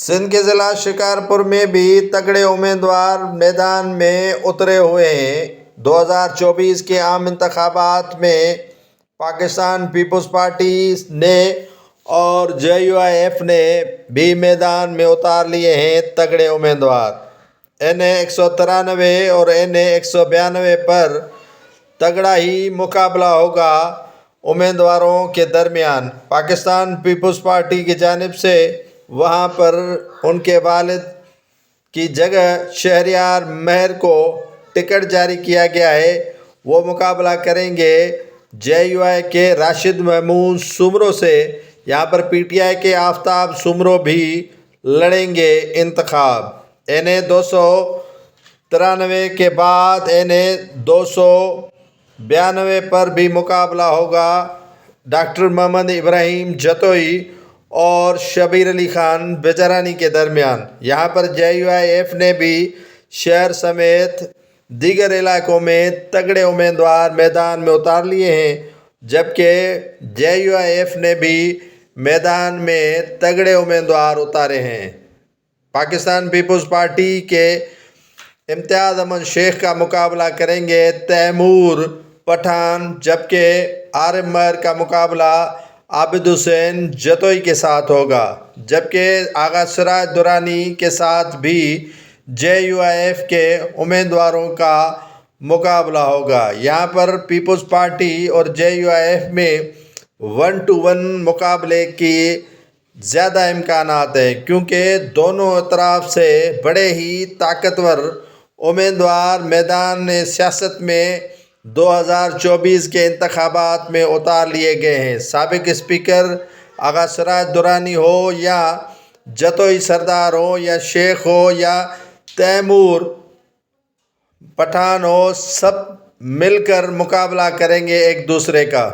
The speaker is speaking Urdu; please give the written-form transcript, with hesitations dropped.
سندھ کے ضلع شکارپور میں بھی تگڑے امیدوار میدان میں اترے ہوئے ہیں۔ 2024 کے عام انتخابات میں پاکستان پیپلز پارٹی نے اور JUIF نے بھی میدان میں اتار لیے ہیں تگڑے امیدوار۔ NA 193 اور NA 192 پر تگڑا ہی مقابلہ ہوگا امیدواروں کے درمیان۔ پاکستان پیپلز پارٹی کی جانب سے وہاں پر ان کے والد کی جگہ شہریار مہر کو ٹکٹ جاری کیا گیا ہے۔ وہ مقابلہ کریں گے JUI کے راشد محمود سومرو سے۔ یہاں پر PTI کے آفتاب سومرو بھی لڑیں گے انتخاب۔ NA 293 کے بعد NA 292 پر بھی مقابلہ ہوگا ڈاکٹر محمد ابراہیم جتوئی اور شبیر علی خان بیجرانی کے درمیان۔ یہاں پر JUIF نے بھی شہر سمیت دیگر علاقوں میں تگڑے امیدوار میدان میں اتار لیے ہیں، جبکہ JUIF نے بھی میدان میں تگڑے امیدوار اتارے ہیں۔ پاکستان پیپلز پارٹی کے امتیاز احمد شیخ کا مقابلہ کریں گے تیمور پٹھان، جبکہ عارف مہر کا مقابلہ عابد حسین جتوئی کے ساتھ ہوگا، جبکہ آغا سراج درانی کے ساتھ بھی JUIF کے امیدواروں کا مقابلہ ہوگا۔ یہاں پر پیپلز پارٹی اور JUIF میں 1 to 1 مقابلے کی زیادہ امکانات ہیں، کیونکہ دونوں اطراف سے بڑے ہی طاقتور امیدوار میدان سیاست میں 2024 کے انتخابات میں اتار لیے گئے ہیں۔ سابق اسپیکر آغا سراج درانی ہو یا جتوئی سردار ہو یا شیخ ہو یا تیمور پٹھان ہو، سب مل کر مقابلہ کریں گے ایک دوسرے کا۔